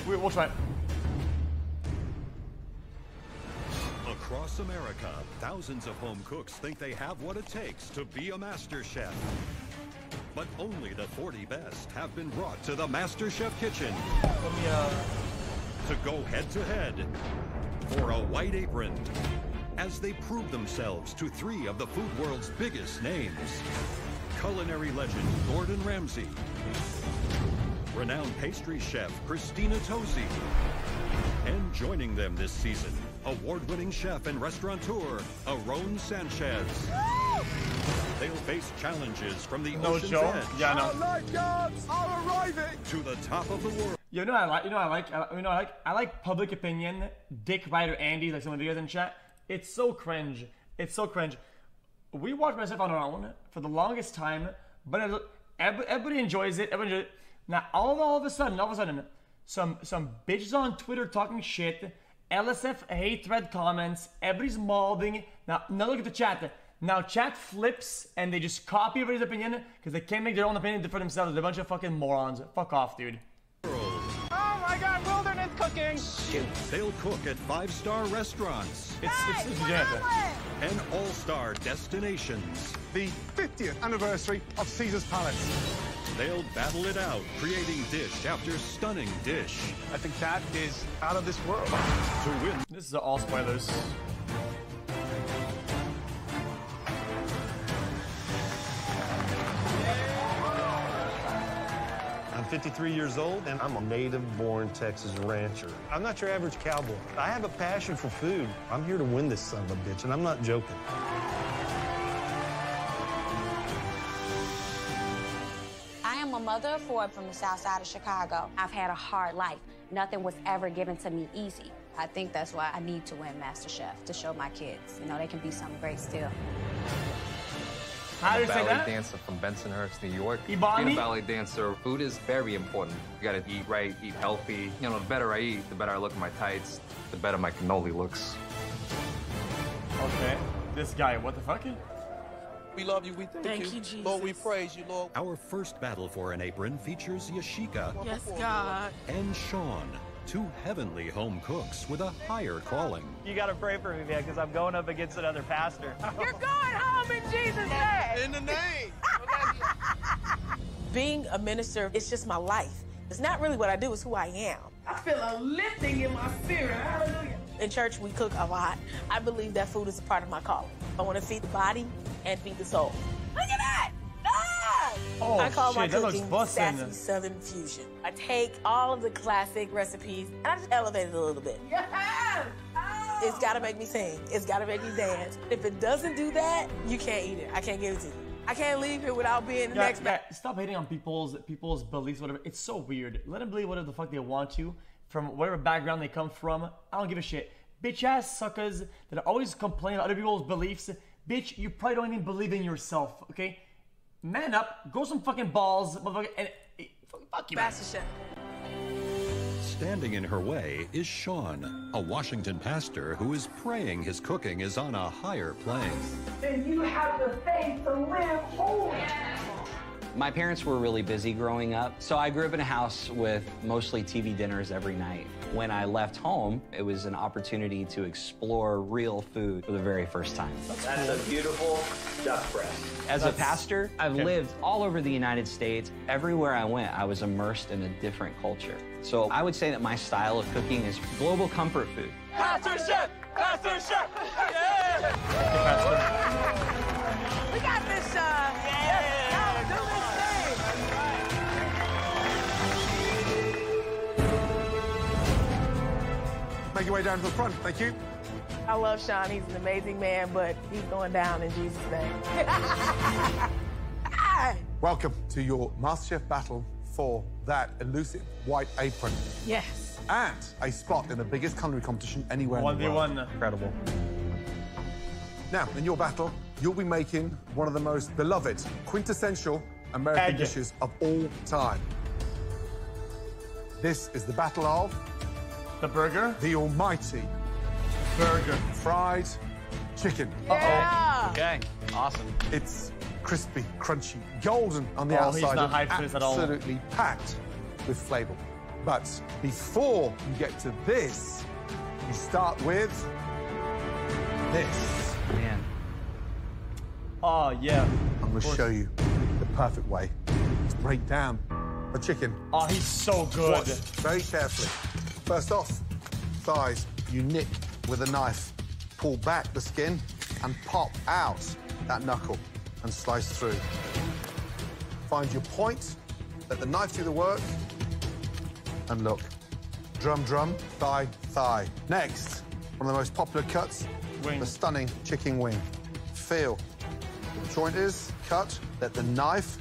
We'll try it. Across America, thousands of home cooks think they have what it takes to be a master chef. But only the 40 best have been brought to the MasterChef kitchen to go head-to-head for a white apron as they prove themselves to 3 of the food world's biggest names. Culinary legend Gordon Ramsay, renowned pastry chef Christina Tosi, and joining them this season, award-winning chef and restaurateur Aron Sanchez. They'll face challenges from the ocean's edge. Yeah, no. Our lifeguards are arriving to the top of the world. You know what I like public opinion. Dick Ryder Andy, like some of the videos in chat. It's so cringe. It's so cringe. We watch myself on our own for the longest time, but everybody enjoys it. Everybody enjoys it. Now all of a sudden, some bitches on Twitter talking shit. LSF hate thread comments. Everybody's mauling. Now look at the chat. Now chat flips and they just copy everybody's opinion because they can't make their own opinion for themselves. They're a bunch of fucking morons. Fuck off, dude. Oh my god, wilderness cooking! Shoot. They'll cook at 5-star restaurants. It's and all-star destinations. The 50th anniversary of Caesar's Palace. They'll battle it out, creating dish after stunning dish. I think that is out of this world. To win. This is all spoilers. I'm 53 years old, and I'm a native-born Texas rancher. I'm not your average cowboy. I have a passion for food. I'm here to win this son of a bitch, and I'm not joking. I am a mother of 4 from the south side of Chicago. I've had a hard life. Nothing was ever given to me easy. I think that's why I need to win MasterChef, to show my kids, you know, they can be something great still. How do you say ballet that? dancer from Bensonhurst, New York. Ibani? Being a ballet dancer, food is very important. You gotta eat right, eat healthy. You know, the better I eat, the better I look in my tights, the better my cannoli looks. Okay. This guy, what the fuck? We love you, we thank you. Jesus. Lord, we praise you, Lord. Our first battle for an apron features Yashika Yes, God. and Sean, 2 heavenly home cooks with a higher calling. You gotta pray for me, man, because I'm going up against another pastor. You're going home in Jesus' name. In the name. Being a minister, it's just my life. It's not really what I do, it's who I am. I feel a lifting in my spirit. Hallelujah. In church, we cook a lot. I believe that food is a part of my calling. I want to feed the body and feed the soul. Look at that! Ah! Oh, I call my shit, that looks cooking bussin'. sassy Southern fusion. I take all of the classic recipes and I just elevate it a little bit. Yes! Oh! It's gotta make me sing. It's gotta make me dance. If it doesn't do that, you can't eat it. I can't give it to you. I can't leave here without being the next man. Stop hating on people's beliefs, whatever. It's so weird. Let them believe whatever the fuck they want to, from whatever background they come from. I don't give a shit. Bitch ass suckers that always complain about other people's beliefs. Bitch, you probably don't even believe in yourself, okay? Man up, grow some fucking balls, motherfucker, and fuck you, man. MasterChef. Standing in her way is Sean, a Washington pastor who is praying his cooking is on a higher plane. And you have the faith to live holy. My parents were really busy growing up, so I grew up in a house with mostly TV dinners every night. When I left home, it was an opportunity to explore real food for the very first time. That's a beautiful duck breast. As a pastor, I've lived all over the United States. Everywhere I went, I was immersed in a different culture. So I would say that my style of cooking is global comfort food. Pastor Chef! Pastor Chef! Yeah! We got this, Let's go. Do this thing. Make your way down to the front, thank you. I love Sean. He's an amazing man, but he's going down in Jesus' name. Welcome to your MasterChef battle for that elusive white apron. Yes. And a spot in the biggest culinary competition anywhere in the world. 1v1. Incredible. Now, in your battle, you'll be making one of the most beloved, quintessential American dishes of all time. This is the battle of... The burger? The almighty... Burger. Fried chicken. Yeah. Okay, awesome. It's crispy, crunchy, golden on the outside. He's not hyped for this at all. Absolutely packed with flavor. But before you get to this, you start with this. Man. Oh, yeah. I'm going to show you the perfect way to break down a chicken. Oh, he's so good. Watch very carefully. First off, thighs, you nick with a knife. Pull back the skin and pop out that knuckle and slice through. Find your point, let the knife do the work, and look. Drum, drum, thigh, thigh. Next, one of the most popular cuts, the stunning chicken wing. Feel. The joint is cut, let the knife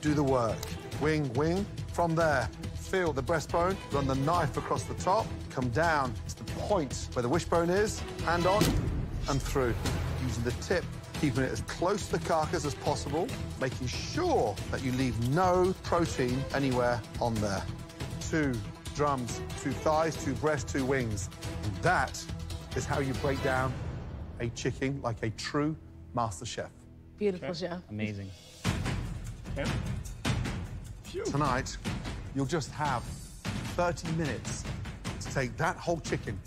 do the work. Wing, wing. From there, feel the breastbone, run the knife across the top, come down to the point where the wishbone is, hand on and through. Using the tip, keeping it as close to the carcass as possible, making sure that you leave no protein anywhere on there. 2 drums, 2 thighs, 2 breasts, 2 wings. And that is how you break down a chicken like a true master chef. Beautiful, chef. Amazing. Okay. Tonight, you'll just have 30 minutes to take that whole chicken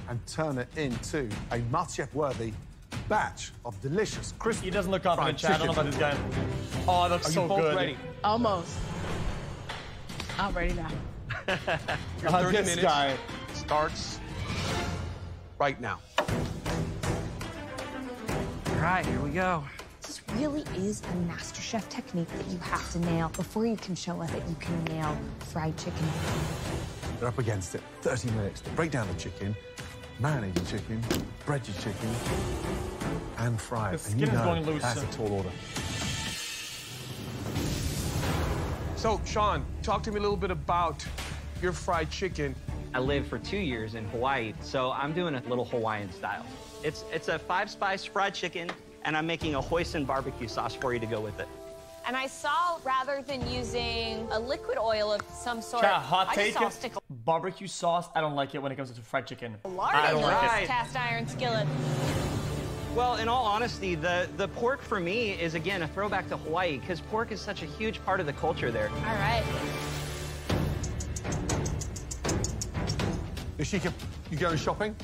and turn it into a MasterChef-worthy batch of delicious, crispy. He doesn't look confident, Chad. I don't know about this guy. Oh, it looks so good. Ready? Almost. I'm ready now. Your 30 this minutes guy. starts right now. All right, here we go. This really is a MasterChef technique that you have to nail before you can show us that you can nail fried chicken. They're up against it. 30 minutes to break down the chicken, marinate your chicken, bread your chicken, and fry it. The skin is going loose. That's a tall order. So, Sean, talk to me a little bit about your fried chicken. I lived for 2 years in Hawaii, so I'm doing a little Hawaiian style. It's a 5-spice fried chicken, and I'm making a hoisin barbecue sauce for you to go with it. And I saw, rather than using a liquid oil of some sort, Chad, hot I take. just saw stick Barbecue sauce, I don't like it when it comes to fried chicken. lard I in don't like this it. cast iron skillet. Well, in all honesty, the pork for me is, again, a throwback to Hawaii, because pork is such a huge part of the culture there. All right. Ishika, you going shopping?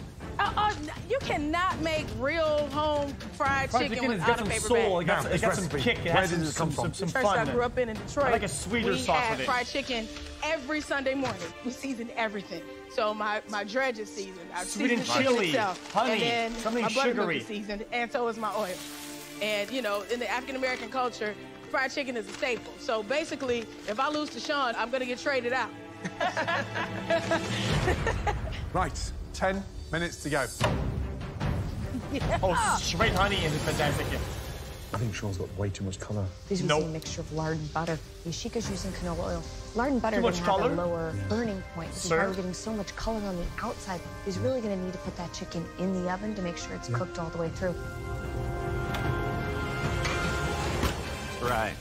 You cannot make real home fried chicken has without got a some paper soul. bag. It got, it got some kick. It has some Church fun. I grew up in Detroit. I like a sweeter we sauce had with it. fried chicken every Sunday morning. We seasoned everything. So my dredge is seasoned. I Sweet and seasoned the chicken chili, itself. honey, and then something my buttermilk sugary. is seasoned, and so is my oil. And you know, in the African American culture, fried chicken is a staple. So basically, if I lose to Sean, I'm gonna get traded out. Right, 10 minutes to go. Oh, straight honey is fantastic. I think Sean's got way too much colour. He's using a mixture of lard and butter. Ishika's using canola oil. Lard and butter are Too going much to have color? a lower burning point, which is Sir? why we're getting so much color on the outside. He's really going to need to put that chicken in the oven to make sure it's cooked all the way through. Right.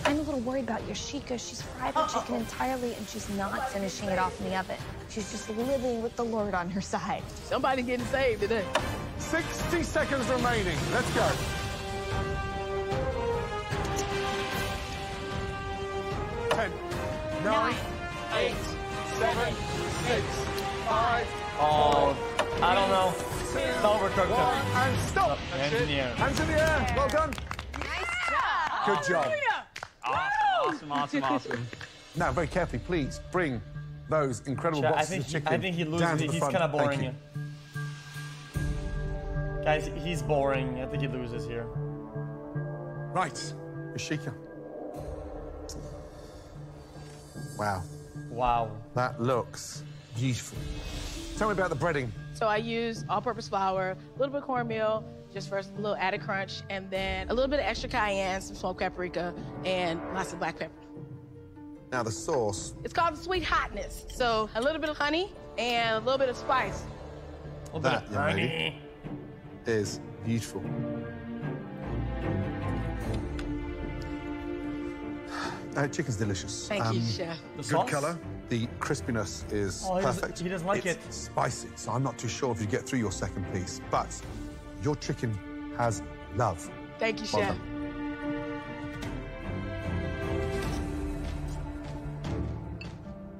I'm a little worried about Yoshika. She's fried her chicken entirely, and she's not finishing it off in the oven. She's just living with the Lord on her side. Somebody getting saved today. 60 seconds remaining. Let's go. 10, 9, 8, 7, 6, 5. Oh, I don't know. It's overcooked. And stop. Hands in the air. Hands in the air. Well done. Good job. Awesome. Now, very carefully, please bring those incredible Chad, boxes of chicken I think he down loses. to the He's front. kind of Thank boring. you. Guys, he's boring. I think he loses here. Right, Ishika. Wow. Wow. That looks beautiful. Tell me about the breading. So I use all-purpose flour, a little bit of cornmeal, just for a little added crunch, and then a little bit of extra cayenne, some smoked paprika, and lots of black pepper. Now the sauce. It's called sweet hotness. So a little bit of honey and a little bit of spice. That, young lady, is beautiful. Chicken's delicious. Thank you, Chef. The Good sauce? color. The crispiness is Oh, perfect. he doesn't like it's it. spicy, so I'm not too sure if you get through your second piece. But your chicken has love. Thank you, Well Chef. done.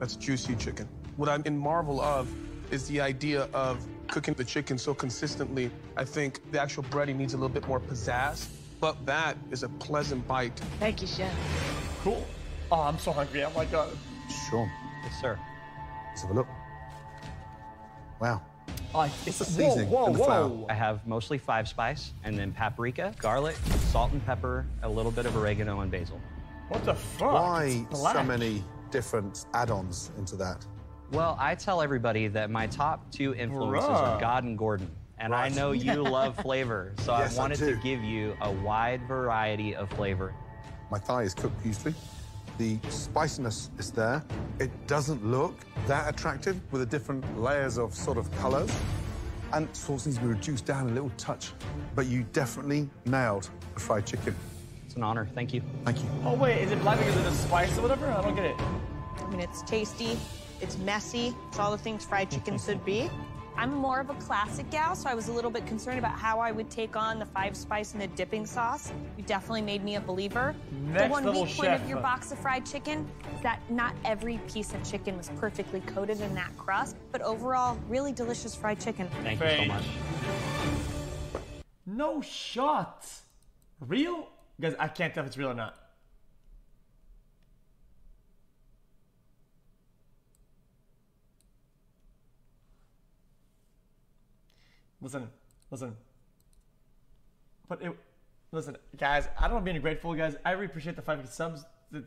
That's juicy chicken. What I'm in marvel of is the idea of cooking the chicken so consistently. I think the actual breading needs a little bit more pizzazz, but that is a pleasant bite. Thank you, Chef. Cool. Oh, I'm so hungry. Oh my God. Sure. Yes, sir. Let's have a look. Wow. Oh, It's the seasoning and the flour. I have mostly 5-spice, and then paprika, garlic, salt and pepper, a little bit of oregano and basil. What the fuck? Why It's so black. many different add-ons into that? Well, I tell everybody that my top 2 influences are God and Gordon. And I know you love flavor, so Yes, I wanted to do. give you a wide variety of flavor. My thigh is cooked beautifully. The spiciness is there. It doesn't look that attractive with the different layers of sort of colors. And sauce needs to be reduced down a little touch. But you definitely nailed the fried chicken. It's an honor. Thank you. Thank you. Oh, wait, is it black because of the spice or whatever? I don't get it. I mean, it's tasty, it's messy, it's all the things fried chicken should be. I'm more of a classic gal, so I was a little bit concerned about how I would take on the 5-spice and the dipping sauce. You definitely made me a believer. Next the one level weak point chef. of your box of fried chicken is that not every piece of chicken was perfectly coated in that crust, but overall, really delicious fried chicken. Thank you so much. No shot. Real? Guys, I can't tell if it's real or not. Listen. Listen, guys, I don't want to be ungrateful, guys. I really appreciate the 5 subs.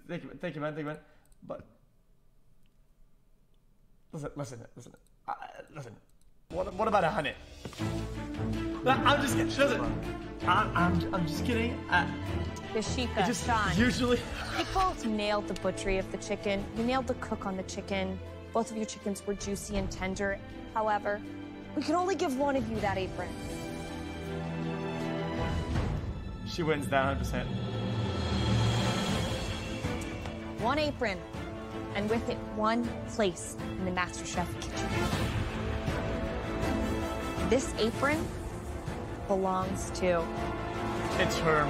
Thank you, man. But listen. What about 100? I'm just kidding. Listen, I'm just kidding. Yashika, Sean. Usually. You both nailed the butchery of the chicken. You nailed the cook on the chicken. Both of your chickens were juicy and tender. However, we can only give one of you that apron. She wins down 100%. One apron, and with it, one place in the MasterChef kitchen. This apron belongs to... It's her.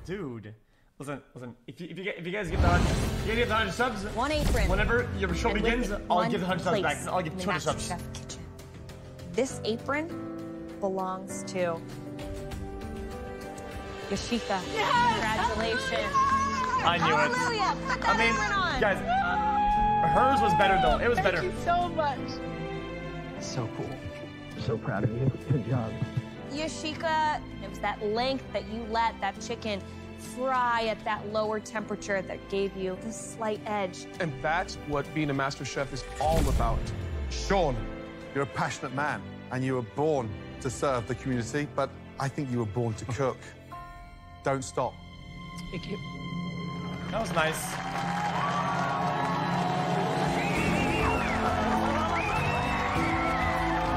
Dude. Listen. If you guys get the 100 subs, one apron. Whenever your show and begins, with it, I'll one give the 100 subs back. place I'll give in the 200 subs. MasterChef kitchen. This apron belongs to Yashika. Yes! Congratulations. I knew it. Hallelujah. Put that I mean, apron on. guys, hers was better though. It was better. Thank you so much. So cool. So proud of you. Good job. Yashika, it was that length that you let that chicken fry at that lower temperature that gave you the slight edge. And that's what being a master chef is all about. Sean, you're a passionate man, and you were born to serve the community, but I think you were born to cook. Don't stop. Thank you. That was nice.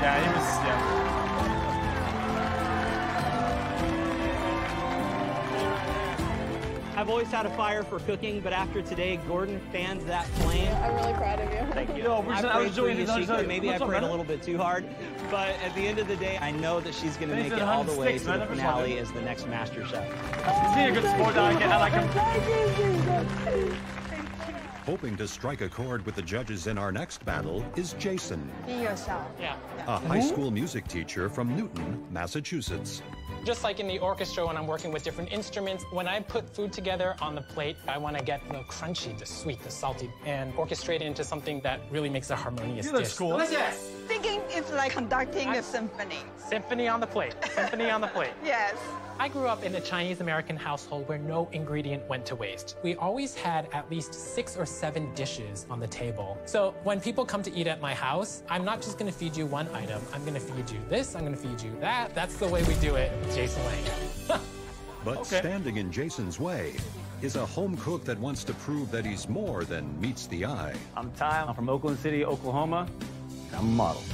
Yeah, he was, yeah. I've always had a fire for cooking, but after today, Gordon fans that flame. I'm really proud of you. Thank you. No, I was doing this. Maybe I prayed a little bit too hard, but at the end of the day, I know that she's going to make it all the way to the finale as the next Master Chef. Is he a good sport? I like him. Hoping to strike a chord with the judges in our next battle is Jason, Be yourself. Yeah. a high school music teacher from Newton, Massachusetts. Just like in the orchestra when I'm working with different instruments, when I put food together on the plate, I want to get the crunchy, the sweet, the salty, and orchestrate it into something that really makes a harmonious dish. Cool. Yes. Thinking it's like conducting a symphony. Symphony on the plate. Symphony on the plate. Yes. I grew up in a Chinese-American household where no ingredient went to waste. We always had at least 6 or 7 dishes on the table. So when people come to eat at my house, I'm not just gonna feed you one item. I'm gonna feed you this, I'm gonna feed you that. That's the way we do it, Jason Lang. But standing in Jason's way is a home cook that wants to prove that he's more than meets the eye. I'm Ty. I'm from Oakland City, Oklahoma. I'm a model.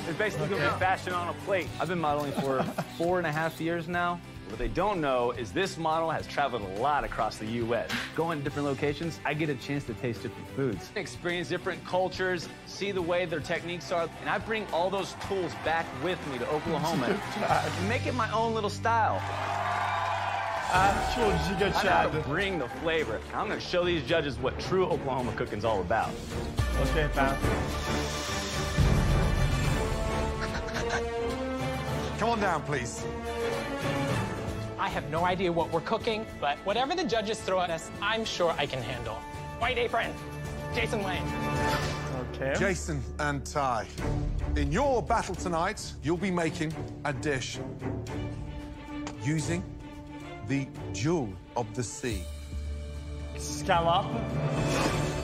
It's basically going to be fashion on a plate. I've been modeling for 4.5 years now. What they don't know is this model has traveled a lot across the U.S. Going to different locations, I get a chance to taste different foods, experience different cultures, see the way their techniques are, and I bring all those tools back with me to Oklahoma and make it my own little style. Actual Giga I'm Chad. gonna bring the flavor. I'm gonna show these judges what true Oklahoma cooking's all about. Okay, fam. Come on down, please. I have no idea what we're cooking, but whatever the judges throw at us, I'm sure I can handle. White apron, Jason Wayne. Okay. Jason and Ty, in your battle tonight, you'll be making a dish using the jewel of the sea. Scallop.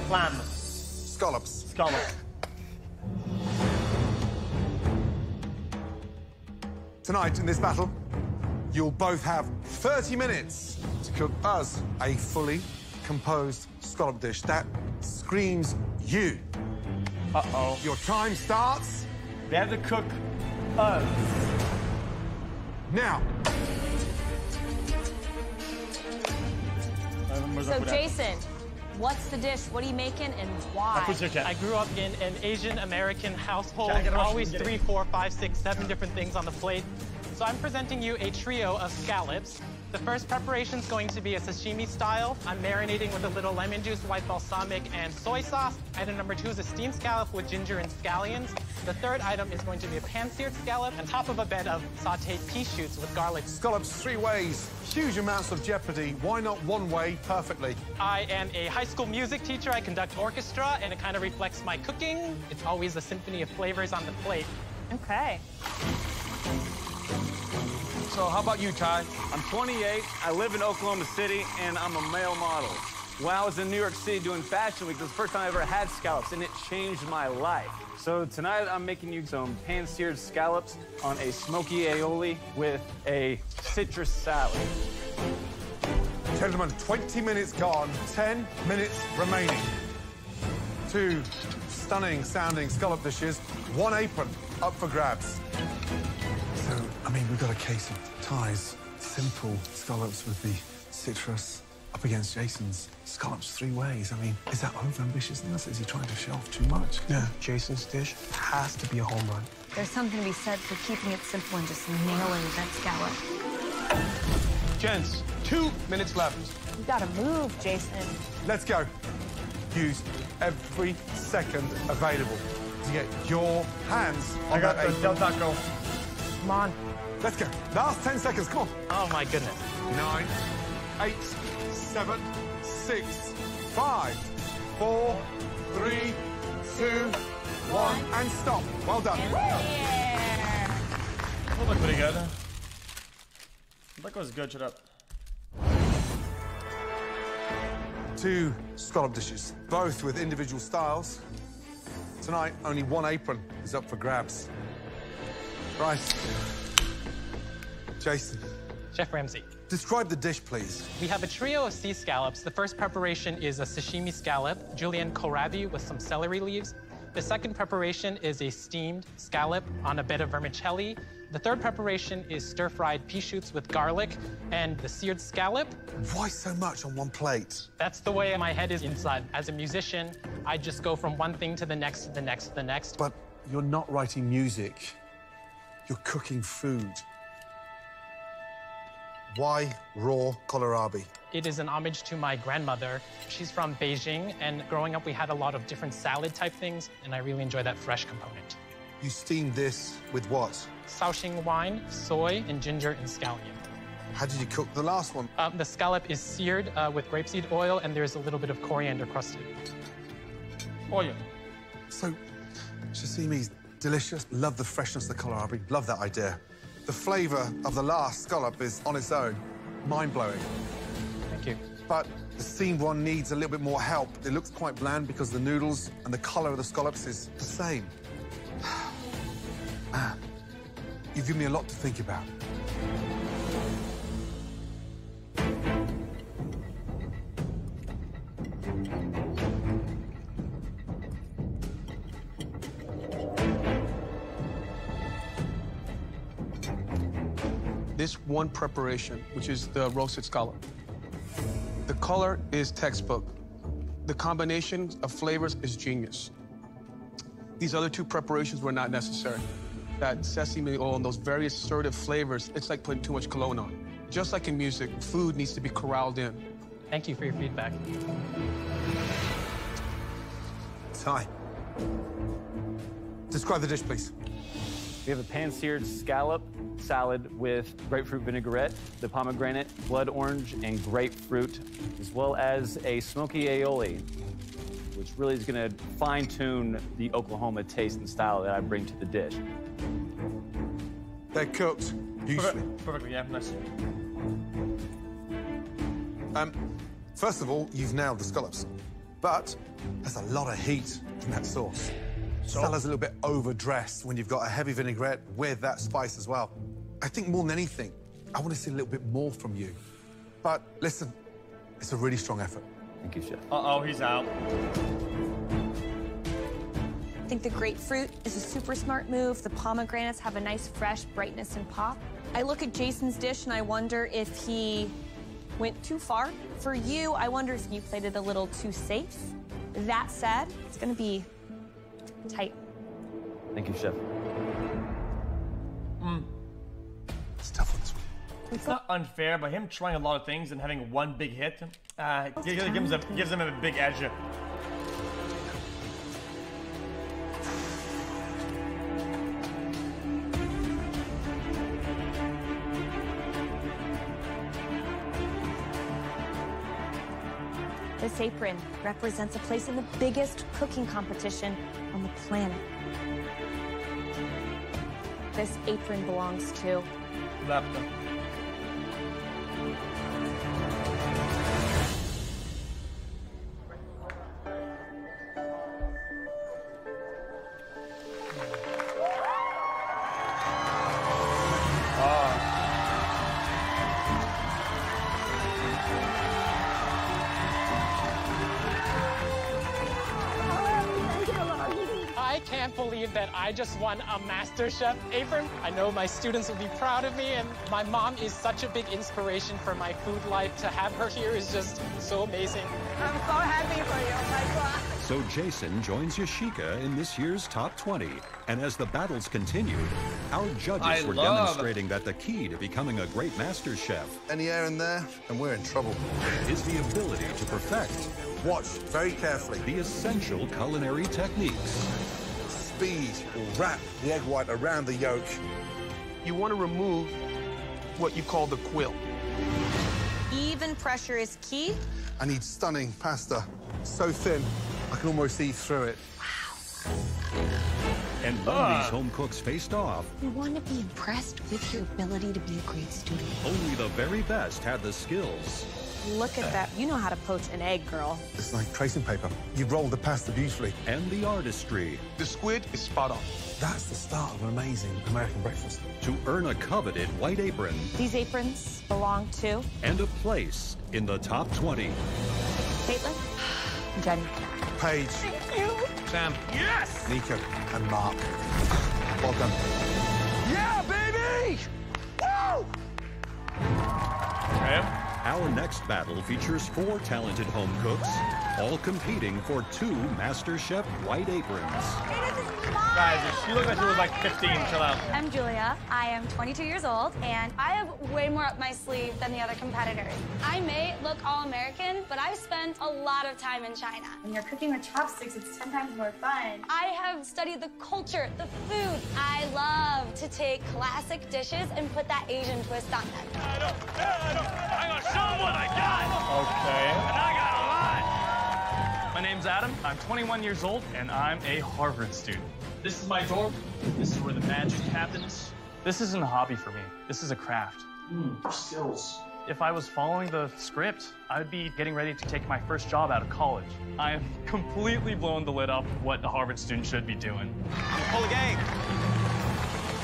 Clam. Scallops. Scallop. Tonight, in this battle, you'll both have 30 minutes to cook us a fully composed scallop dish that screams you. Uh-oh. Your time starts. They have to cook us. Now. So, Jason, what's the dish? What are you making and why? I grew up in an Asian American household, Can I get a always Russian? 3, 4, 5, 6, 7 different things on the plate. So I'm presenting you a trio of scallops. The first preparation is going to be a sashimi style. I'm marinating with a little lemon juice, white balsamic, and soy sauce. Item number 2 is a steamed scallop with ginger and scallions. The third item is going to be a pan-seared scallop on top of a bed of sauteed pea shoots with garlic. Scallops 3 ways, huge amounts of jeopardy. Why not one way perfectly? I am a high school music teacher. I conduct orchestra, and it kind of reflects my cooking. It's always a symphony of flavors on the plate. Okay. So how about you, Ty? I'm 28, I live in Oklahoma City, and I'm a male model. When I was in New York City doing Fashion Week, it was the first time I ever had scallops, and it changed my life. So tonight, I'm making you some pan-seared scallops on a smoky aioli with a citrus salad. Gentlemen, 20 minutes gone, 10 minutes remaining. 2 stunning sounding scallop dishes, 1 apron up for grabs. So, I mean, we've got a case of Ty's simple scallops with the citrus up against Jason's scallops 3 ways. I mean, is that over-ambitiousness? Is he trying to show off too much? Yeah, Jason's dish has to be a home run. There's something to be said for keeping it simple and just nailing that scallop. Gents, 2 minutes left. You gotta move, Jason. Let's go. Use every second available to get your hands on I got that the Del apron. Taco. Come on. Let's go. Last 10 seconds, come on. Oh, my goodness. 9, 8, 7, 6, 5, 4, 3, 2, 1, and stop. Well done. That looked pretty good. That was good, shut up. 2 scallop dishes, both with individual styles. Tonight, only 1 apron is up for grabs. Right. Jason. Chef Ramsay. Describe the dish, please. We have a trio of sea scallops. The first preparation is a sashimi scallop, julienne kohlrabi with some celery leaves. The second preparation is a steamed scallop on a bed of vermicelli. The third preparation is stir-fried pea shoots with garlic, and the seared scallop. Why so much on one plate? That's the way my head is inside. As a musician, I just go from one thing to the next, to the next, to the next. But you're not writing music. You're cooking food. Why raw kohlrabi? It is an homage to my grandmother. She's from Beijing, and growing up, we had a lot of different salad-type things, and I really enjoy that fresh component. You steamed this with what? Shaoxing wine, soy, and ginger and scallion. How did you cook the last one? The scallop is seared with grapeseed oil, and there's a little bit of coriander crusted. Oil. So, sashimi's delicious. Love the freshness of the kohlrabi. Love that idea. The flavor of the last scallop is, on its own, mind-blowing. Thank you. But the steamed one needs a little bit more help. It looks quite bland because the noodles and the color of the scallops is the same. Man, you've given me a lot to think about. This one preparation, which is the roasted scallop, the color is textbook. The combination of flavors is genius. These other 2 preparations were not necessary. That sesame oil and those very assertive flavors, it's like putting too much cologne on. Just like in music, food needs to be corralled in. Thank you for your feedback. Ty, describe the dish, please. We have a pan-seared scallop salad with grapefruit vinaigrette, the pomegranate, blood orange, and grapefruit, as well as a smoky aioli, which really is going to fine-tune the Oklahoma taste and style that I bring to the dish. They're cooked beautifully. Perfectly, yeah, nice. First of all, you've nailed the scallops, but there's a lot of heat in that sauce. Salad's a little bit overdressed when you've got a heavy vinaigrette with that spice as well. I think more than anything, I want to see a little bit more from you. But listen, it's a really strong effort. Thank you, Chef. Uh-oh, he's out. I think the grapefruit is a super smart move. The pomegranates have a nice fresh brightness and pop. I look at Jason's dish and I wonder if he went too far. For you, I wonder if you played it a little too safe. That said, it's gonna be tight. Thank you, Chef. It's tough on this one. It's not unfair, but him trying a lot of things and having one big hit gives him a big edge. This apron represents a place in the biggest cooking competition on the planet. This apron belongs to Lapta. I can't believe that I just won a MasterChef apron. I know my students will be proud of me, and my mom is such a big inspiration for my food life. To have her here is just so amazing. I'm so happy for you. Oh my God. So Jason joins Yashika in this year's top 20. And as the battles continued, our judges were demonstrating that the key to becoming a great master chef Any air in there, and we're in trouble. is the ability to perfect Watch very carefully. the essential culinary techniques. Speed will wrap the egg white around the yolk. You want to remove what you call the quill. even pressure is key. I need stunning pasta. So thin, I can almost see through it. And when these home cooks faced off, You want to be impressed with your ability to be a great student. only the very best had the skills. Look at that. You know how to poach an egg, girl. It's like tracing paper. You rolled the pasta beautifully. And the artistry. The squid is spot on. That's the start of an amazing American breakfast. To earn a coveted white apron These aprons belong to and a place in the top 20. Caitlin, Jenny. Paige. Thank you. Sam. Yes! Nico and Mark. Well done. Yeah, baby! Woo! Our next battle features 4 talented home cooks, all competing for 2 MasterChef white aprons. Guys, you look like you were like 15. Chill out. I'm Julia. I am 22 years old, and I have way more up my sleeve than the other competitors. I may look all-American, but I've spent a lot of time in China. When you're cooking with chopsticks, it's 10 times more fun. I have studied the culture, the food. I love to take classic dishes and put that Asian twist on them. I'm gonna show them what I got. Okay. And I got a lot. My name's Adam. I'm 21 years old, and I'm a Harvard student. This is my dorm. This is where the magic happens. This isn't a hobby for me. This is a craft. Skills. If I was following the script, I'd be getting ready to take my first job out of college. I am completely blown the lid off what a Harvard student should be doing. Pull the game.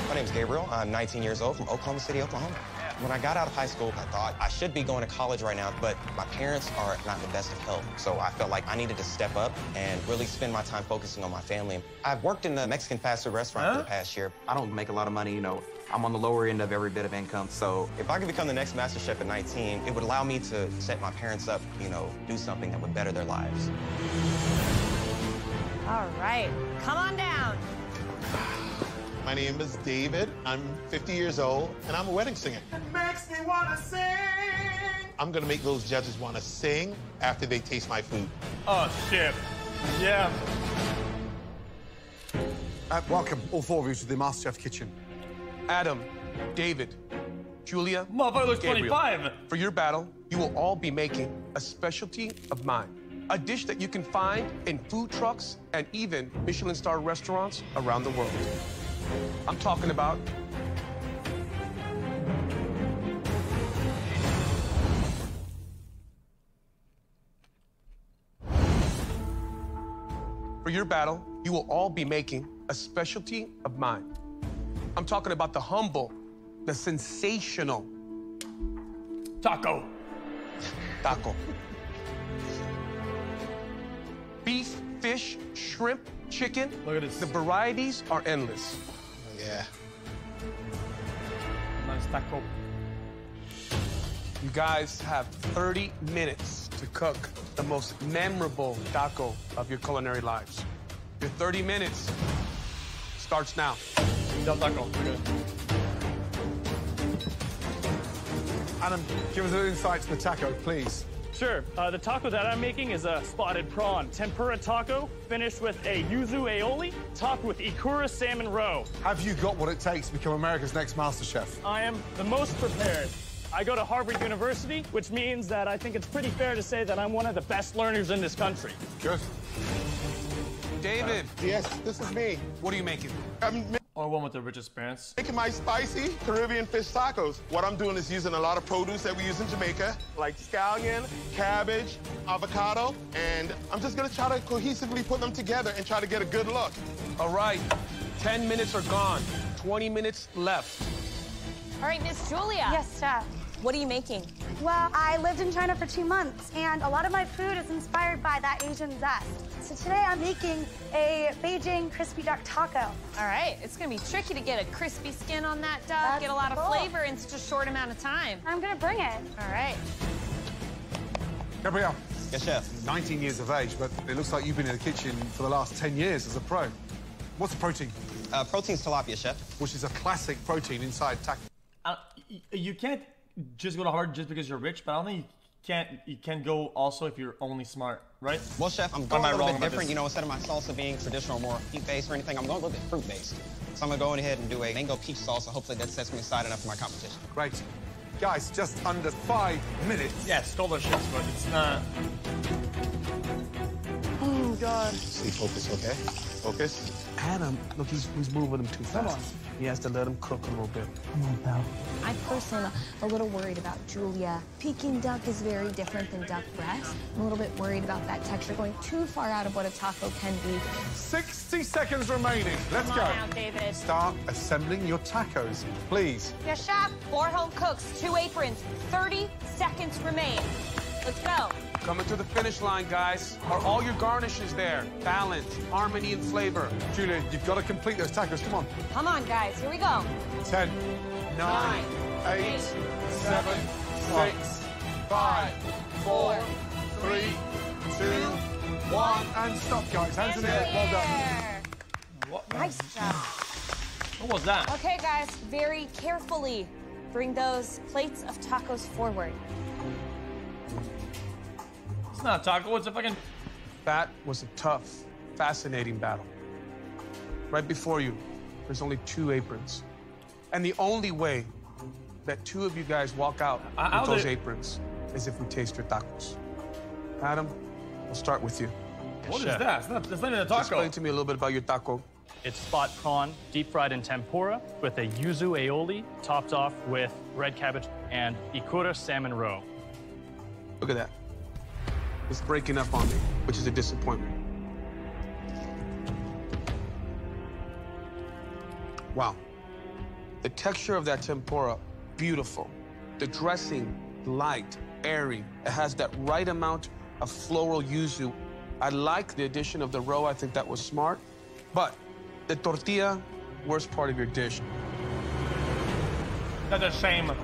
My name's Gabriel. I'm 19 years old from Oklahoma City, Oklahoma. When I got out of high school, I thought I should be going to college right now, but my parents are not in the best of health. So I felt like I needed to step up and really spend my time focusing on my family. I've worked in a Mexican fast food restaurant for the past year. I don't make a lot of money, you know. I'm on the lower end of every bit of income. So if I could become the next Master Chef at 19, it would allow me to set my parents up, you know, do something that would better their lives. All right, come on down. My name is David. I'm 50 years old, and I'm a wedding singer. It makes me want to sing. I'm gonna make those judges want to sing after they taste my food. Oh, shit. Yeah. Welcome, all four of you, to the MasterChef kitchen. Adam, David, Julia, Motherfucker looks Gabriel. 25. For your battle, you will all be making a specialty of mine. A dish that you can find in food trucks and even Michelin-star restaurants around the world. I'm talking about For your battle, you will all be making a specialty of mine. I'm talking about the humble, the sensational taco. Taco. Beef, fish, shrimp, chicken. Look at this. The varieties are endless. Yeah. Nice taco. You guys have 30 minutes to cook the most memorable taco of your culinary lives. Your 30 minutes starts now. Del taco. Adam, give us an insight to the taco, please. Sure. The taco that I'm making is a spotted prawn tempura taco, finished with a yuzu aioli, topped with ikura salmon roe. Have you got what it takes to become America's next MasterChef? I am the most prepared. I go to Harvard University, which means that I think it's pretty fair to say that I'm one of the best learners in this country. Good. David. Yes, this is me. What are you making? Or one with the richest parents. Making my spicy Caribbean fish tacos. What I'm doing is using a lot of produce that we use in Jamaica, like scallion, cabbage, avocado, and I'm just gonna try to cohesively put them together and try to get a good look. All right, 10 minutes are gone, 20 minutes left. All right, Miss Julia. Yes, Chef. What are you making? Well, I lived in China for 2 months, and a lot of my food is inspired by that Asian zest. So today I'm making a Beijing crispy duck taco. All right, it's gonna be tricky to get a crispy skin on that duck, get a lot of flavor in such a short amount of time. I'm gonna bring it. All right. Gabriel. Yes, chef. 19 years of age, but it looks like you've been in the kitchen for the last 10 years as a pro. What's the protein? Protein's tilapia, chef. Which is a classic protein inside taco. You can't just go to Harvard just because you're rich, but I don't think you can go also if you're only smart, right? Well, chef, I'm going a little bit different. You know, instead of my salsa being traditional, more heat-based or anything, I'm going a little bit fruit-based. So I'm going to go ahead and do a mango peach salsa. Hopefully that sets me aside enough for my competition. Great. Guys, just under 5 minutes. Yeah, scholarships, but it's not. Oh, God. Stay focused, okay? Focus. Adam, look, he's moving him too fast. He has to let him cook a little bit. Come on, pal. I personally am a little worried about Julia. Peking duck is very different than duck breast. I'm a little bit worried about that texture going too far out of what a taco can be. 60 seconds remaining. Let's go. Come on now, David. Start assembling your tacos, please. Yes, chef. 4 home cooks, 2 aprons, 30 seconds remain. Let's go. Coming to the finish line, guys. Are all your garnishes there? Balance, harmony, and flavor. Julia, you've got to complete those tacos. Come on. Come on, guys. Here we go. 10, 9, 8, 7, 6, 5, 4, 3, 2, 1, and stop, guys. Hands in the air. Well done. What? Nice job. What was that? Okay, guys. Very carefully bring those plates of tacos forward. It's not a taco, it's a fucking... That was a tough, fascinating battle. Right before you, there's only 2 aprons. And the only way that 2 of you guys walk out with those aprons is if we taste your tacos. Adam, we'll start with you. What is that? It's not even a taco. Explain to me a little bit about your taco. It's spot prawn, deep fried in tempura, with a yuzu aioli, topped off with red cabbage and ikura salmon roe. Look at that. It's breaking up on me, which is a disappointment. Wow. The texture of that tempura, beautiful. The dressing, light, airy. It has that right amount of floral yuzu. I like the addition of the roe. I think that was smart. But the tortilla, worst part of your dish. That's a shame. All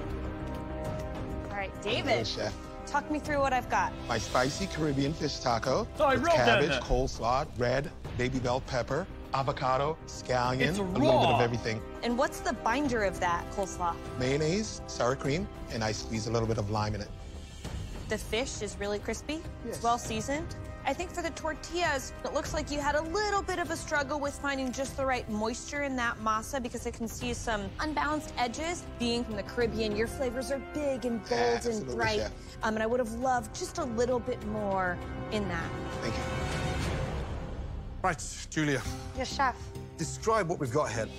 right, David. Chef. Talk me through what I've got. My spicy Caribbean fish taco Oh, I with wrote cabbage, that. coleslaw, red, baby bell pepper, avocado, scallion, It's a little bit raw. of everything. And what's the binder of that coleslaw? Mayonnaise, sour cream, and I squeeze a little bit of lime in it. The fish is really crispy. Yes. It's well seasoned. I think for the tortillas, it looks like you had a little bit of a struggle with finding just the right moisture in that masa because I can see some unbalanced edges. Being from the Caribbean, your flavors are big and bold and Absolutely, bright. chef. And I would have loved just a little bit more in that. Thank you. Right, Julia, Yes, chef. describe what we've got here.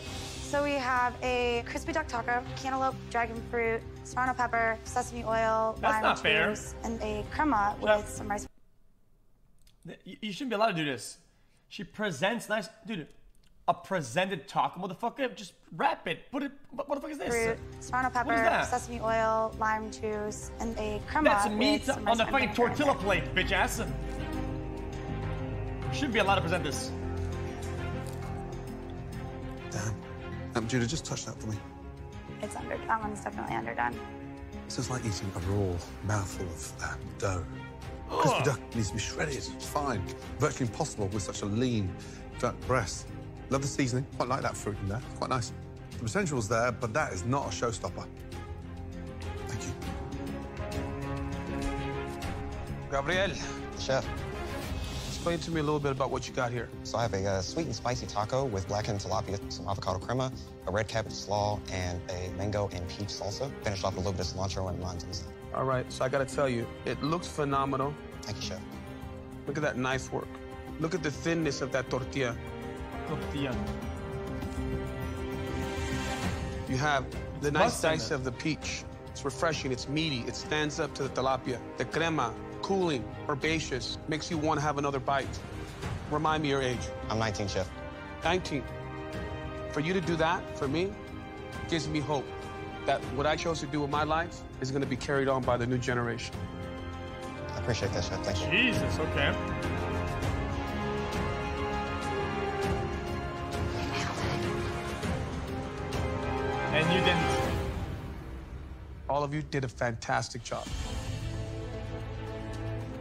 So we have a crispy duck taco, cantaloupe, dragon fruit, serrano pepper, sesame oil, That's lime not fair. juice, and a crema with some rice. You shouldn't be allowed to do this. She presents nice, dude. A presented taco, motherfucker. Just wrap it. Put it. What the fuck is this? Fruit, serrano What is pepper, that? sesame oil, lime juice, and a crema That's with meat some on rice the and fucking vinegar. tortilla plate, bitch ass. Shouldn't be allowed to present this. Damn. Julia, just touch that for me. It's that one's definitely underdone. This is like eating a raw mouthful of dough. Crispy duck needs to be shredded. It's fine. Virtually impossible with such a lean duck breast. Love the seasoning. Quite like that fruit in there. Quite nice. The potential's there, but that is not a showstopper. Thank you. Gabriel, Chef, explain to me a little bit about what you got here. so I have a sweet and spicy taco with blackened tilapia, some avocado crema, a red cabbage slaw, and a mango and peach salsa. Finished off with a little bit of cilantro and lime to the side. All right, so I gotta tell you, it looks phenomenal. Thank you, chef. Look at that knife work. Look at the thinness of that tortilla. Tortilla. You have the nice busting dice it. of the peach. It's refreshing, it's meaty, it stands up to the tilapia. The crema, cooling, herbaceous, makes you want to have another bite. Remind me your age. I'm 19, chef. 19. For you to do that, for me, gives me hope that what I chose to do with my life is going to be carried on by the new generation. I appreciate that, chef. Thank you. Jesus, okay. And you didn't. All of you did a fantastic job.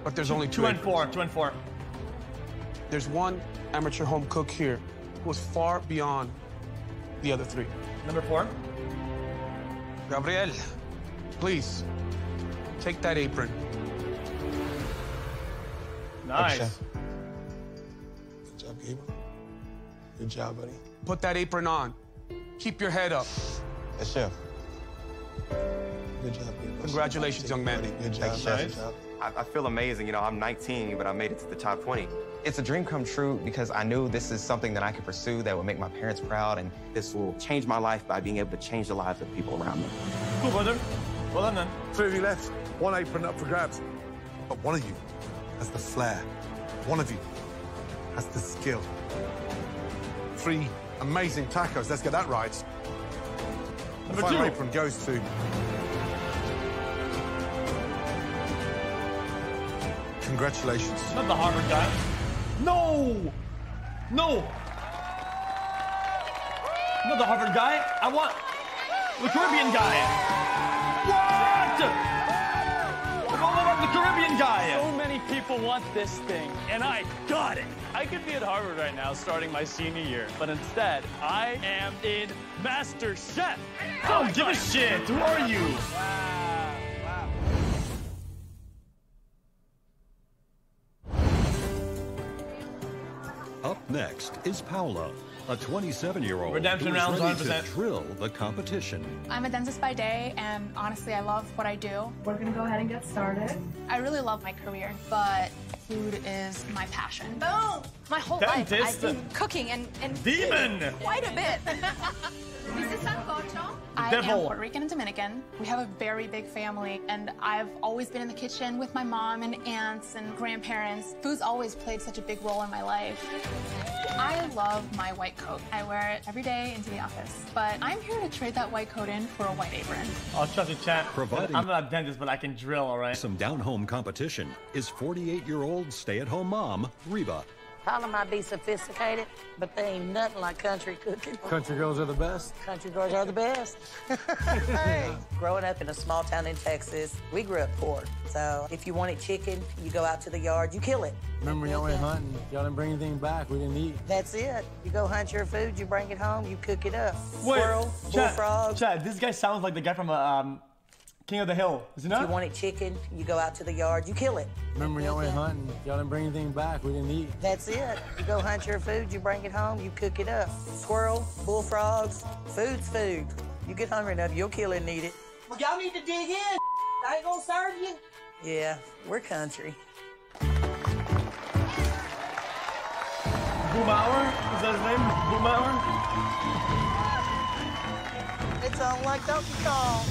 But there's only two. 2 and 4. 2 and 4. There's one amateur home cook here who is far beyond the other three. Number 4. Gabriel, please, take that apron. Nice. Good job, Gabriel. Good job, buddy. Put that apron on. Keep your head up. Yes, chef. Good job, Gabriel. Congratulations, young man. Good job. Thank you, chef. Good job. I feel amazing. You know, I'm 19, but I made it to the top 20. It's a dream come true because I knew this is something that I could pursue that would make my parents proud, and this will change my life by being able to change the lives of people around me. Cool, brother. Well done, man. 3 of you left. 1 apron up for grabs. But one of you has the flair. One of you has the skill. 3 amazing tacos. Let's get that right. The Number final 2. apron goes to... Congratulations. Not the Harvard guy. No! No! Not the Harvard guy. I want the Caribbean guy. What? I want the Caribbean guy. So many people want this thing, and I got it. I could be at Harvard right now starting my senior year, but instead, I am in MasterChef. I don't give a shit. Who are you? Up next is Paula, a 27-year-old Redemption who is rounds, ready 100%. to thrill the competition. I'm a dentist by day, and honestly, I love what I do. We're gonna go ahead and get started. I really love my career, but food is my passion. Boom! My whole life, Dentist. I've been cooking and Demon! quite a bit. This is sancocho. I devil. am Puerto Rican and Dominican. We have a very big family, and I've always been in the kitchen with my mom and aunts and grandparents. Food's always played such a big role in my life. I love my white coat. I wear it every day into the office, but I'm here to trade that white coat in for a white apron. I'll trust you, chat. Providing- I'm not a dentist, but I can drill, all right? Some down-home competition is 48-year-old stay-at-home mom, Reba. Holla might be sophisticated, but they ain't nothing like country cooking. Country girls are the best. Country girls are the best. Hey. Growing up in a small town in Texas, we grew up poor. So if you wanted chicken, you go out to the yard, you kill it. Remember, y'all went hunting. Y'all didn't bring anything back. We didn't eat. That's it. You go hunt your food, you bring it home, you cook it up. Wait, Squirrel, bullfrog. Chad, this guy sounds like the guy from King of the Hill. Is he not? If you wanted chicken, you go out to the yard, you kill it. Remember, y'all went hunting. Y'all didn't bring anything back. We didn't eat. That's it. You go hunt your food, you bring it home, you cook it up. Squirrel, bullfrogs, food's food. You get hungry enough, you'll kill it and eat it. Well, y'all need to dig in. I ain't gonna serve you. Yeah, we're country. Boomauer? Is that his name? Boomauer? It sounds like Donkey Kong.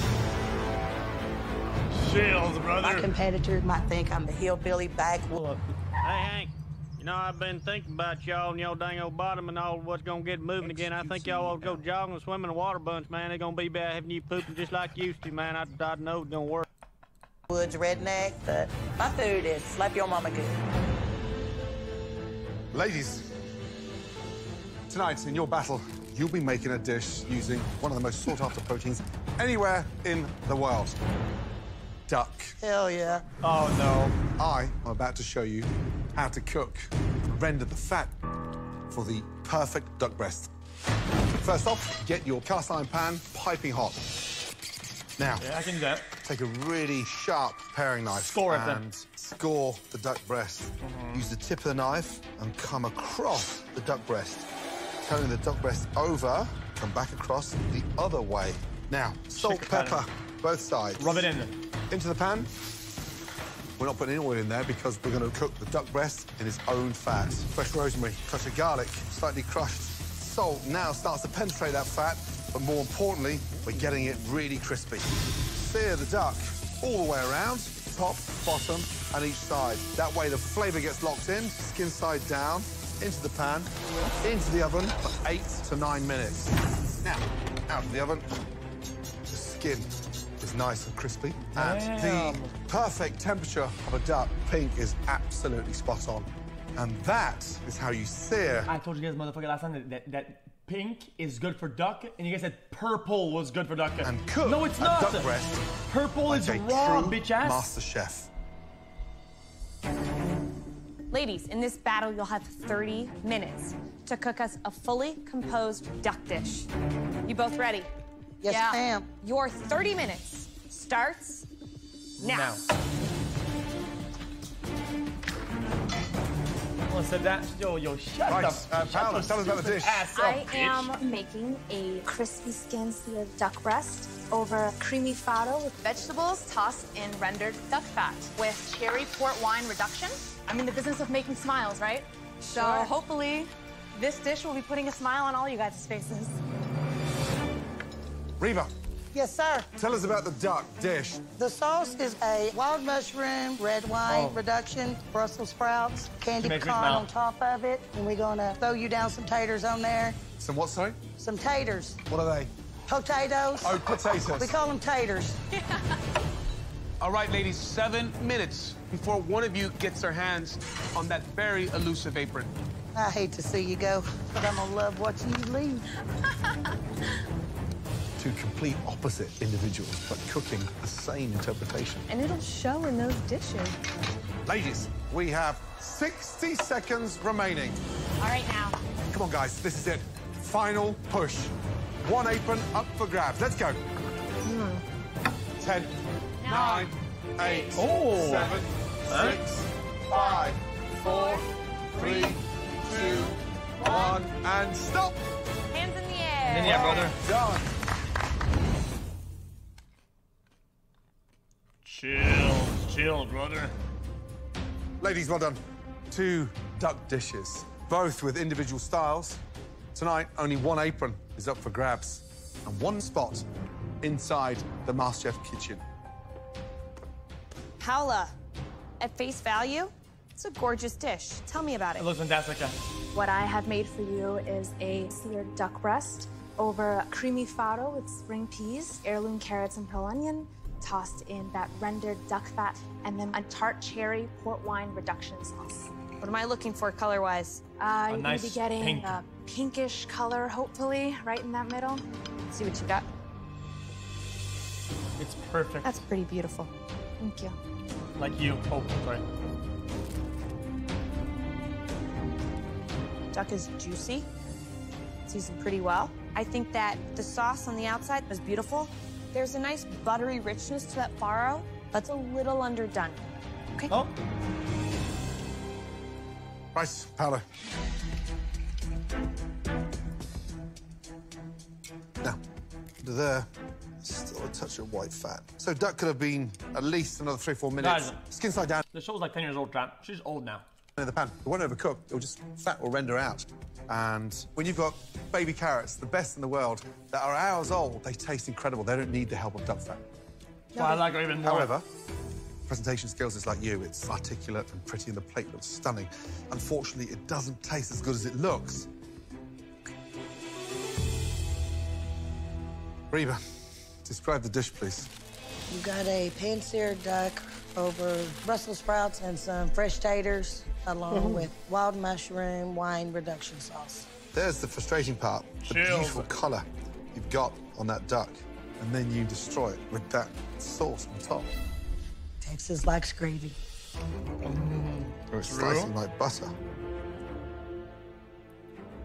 Chills, brother. My competitor might think I'm the hillbilly backwoods. Hey, Hank. You know, I've been thinking about y'all and your dang old bottom and all what's gonna get moving again. I think y'all ought to go jogging and swimming in a water bunch, man. They're gonna be bad having you pooping just like you used to, man. I know it's gonna work. Woods redneck, but my food is slap your mama good. Ladies, tonight in your battle, you'll be making a dish using one of the most sought-after proteins anywhere in the world. Duck. Hell yeah. Oh, no. I am about to show you how to cook and render the fat for the perfect duck breast. First off, get your cast iron pan piping hot. Now, yeah, I can do that. Take a really sharp paring knife and score the duck breast. Use the tip of the knife and come across the duck breast. Turning the duck breast over, come back across the other way. Now, salt, pepper, both sides. Rub it in. Into the pan. We're not putting any oil in there because we're going to cook the duck breast in its own fat. Fresh rosemary, touch of garlic, slightly crushed. Salt now starts to penetrate that fat, but more importantly, we're getting it really crispy. Sear the duck all the way around, top, bottom, and each side. That way the flavor gets locked in, skin side down, into the pan, into the oven for 8 to 9 minutes. Now, out of the oven. The skin is nice and crispy. And the perfect temperature of a duck, pink, is absolutely spot on. And that is how you sear. I told you guys, motherfucker, last time that pink is good for duck, and you guys said purple was good for duck. And cook no, it's not. Duck breast Purple like is a raw, true bitch ass. Master chef. Ladies, in this battle, you'll have 30 minutes to cook us a fully composed duck dish. You both ready? Yes, ma'am. Your 30 minutes starts now. Said that. Yo, shut right, up. Paola, tell us about the dish. I am making a crispy skin seared duck breast over creamy fado with Vegetables tossed in rendered duck fat with cherry port wine reduction. I'm in the business of making smiles, right? So hopefully this dish will be putting a smile on all you guys' faces. Reva. Yes, sir. Tell us about the duck dish. The sauce is a wild mushroom, red wine reduction, Brussels sprouts, candy pecan on top of it. And we're gonna throw you down some taters on there. Some what, sorry? Some taters. What are they? Potatoes. Oh, potatoes. We call them taters. All right, ladies, 7 minutes before one of you gets their hands on that very elusive apron. I hate to see you go, but I'm gonna love watching you leave. Two complete opposite individuals, but cooking the same interpretation. And it'll show in those dishes. Ladies, we have 60 seconds remaining. All right, now. Come on, guys, this is it. Final push. One apron up for grabs. Let's go. 10, 9, 8, 7, 6, 5, 4, 3, 2, 1, and stop. Hands in the air. In the air, brother. Done. Chill, brother. Ladies, well done. 2 duck dishes, both with individual styles. Tonight, only one apron is up for grabs and one spot inside the MasterChef kitchen. Paola, at face value, it's a gorgeous dish. Tell me about it. It looks fantastic. What I have made for you is a seared duck breast over creamy fado with spring peas, heirloom carrots, and pearl onion, tossed in that rendered duck fat, and then a tart cherry port wine reduction sauce. What am I looking for color-wise? You're gonna nice be getting pink. a pinkish color, hopefully, right in that middle. Let's see what you got. It's perfect. That's pretty beautiful. Thank you. Like you. Oh, sorry. Duck is juicy, seasoned pretty well. I think that the sauce on the outside is beautiful. There's a nice buttery richness to that farro, but it's a little underdone. Okay. Oh. Rice powder. Now, under there, still a touch of white fat. So duck could have been at least another 3 or 4 minutes. Guys. Skin side down. The show's like 10 years old, Trap. She's old now. In the pan. It won't overcook. It'll just fat will render out. And when you've got baby carrots, the best in the world, that are hours old, they taste incredible. They don't need the help of duck fat. So I like her even more. However, presentation skills is like you. It's articulate and pretty, and the plate looks stunning. Unfortunately, it doesn't taste as good as it looks. Reba, describe the dish, please. You got a pan-seared duck over Brussels sprouts and some fresh taters, along with wild mushroom wine reduction sauce. There's the frustrating part, the beautiful colour you've got on that duck, and then you destroy it with that sauce on top. Texas likes gravy. Or it's slicing like butter.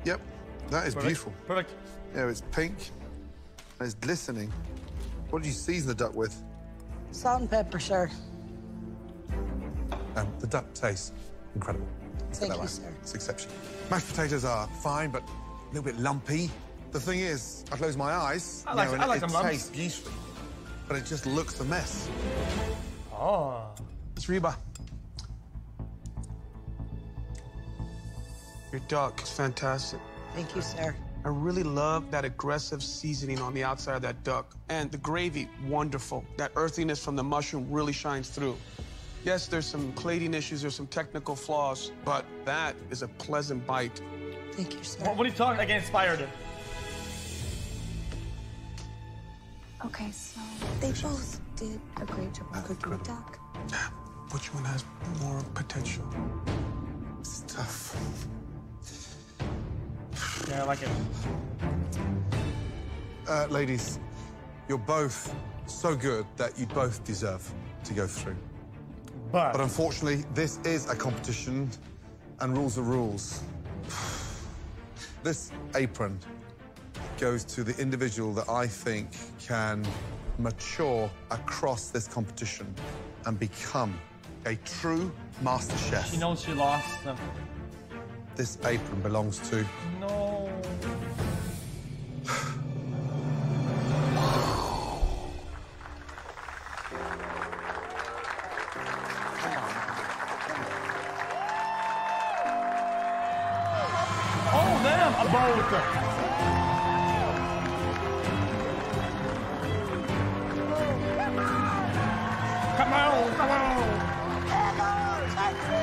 Yep, that is beautiful. Perfect. Yeah, it's pink, and it's glistening. What did you season the duck with? Salt and pepper, sir. The duck tastes incredible. Thank you, sir. It's exceptional. Mashed potatoes are fine, but a little bit lumpy. The thing is, I close my eyes, I like it them lumps. tastes beautifully, but it just looks a mess. Oh. It's Reba. Your duck is fantastic. Thank you, sir. I really love that aggressive seasoning on the outside of that duck. And the gravy, wonderful. That earthiness from the mushroom really shines through. Yes, there's some plating issues, there's some technical flaws, but that is a pleasant bite. Thank you, sir. What are you talking like inspired? Okay, so they both did a great job of cooking the duck. Which one has more potential? It's tough. Yeah, I like it. Ladies, you're both so good that you both deserve to go through. But unfortunately, this is a competition, and rules are rules. This apron goes to the individual that I think can mature across this competition and become a true master chef. She knows she lost. This apron belongs to... No. Oh, damn! A boat! Come on, come on!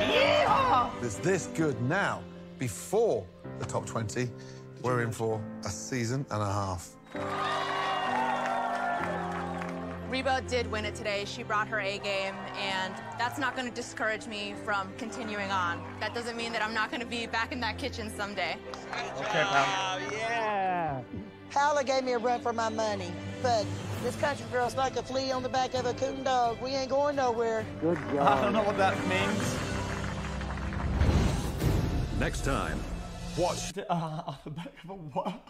Yeah! Is this good now? Before the top 20, we're in for a season and a half. Reba did win it today. She brought her A game, and that's not going to discourage me from continuing on. That doesn't mean that I'm not going to be back in that kitchen someday. Okay, pal. Yeah. Paola gave me a run for my money, but this country girl's like a flea on the back of a coon dog. We ain't going nowhere. Good job. I don't know what that means. Next time. Watch. The back of a what?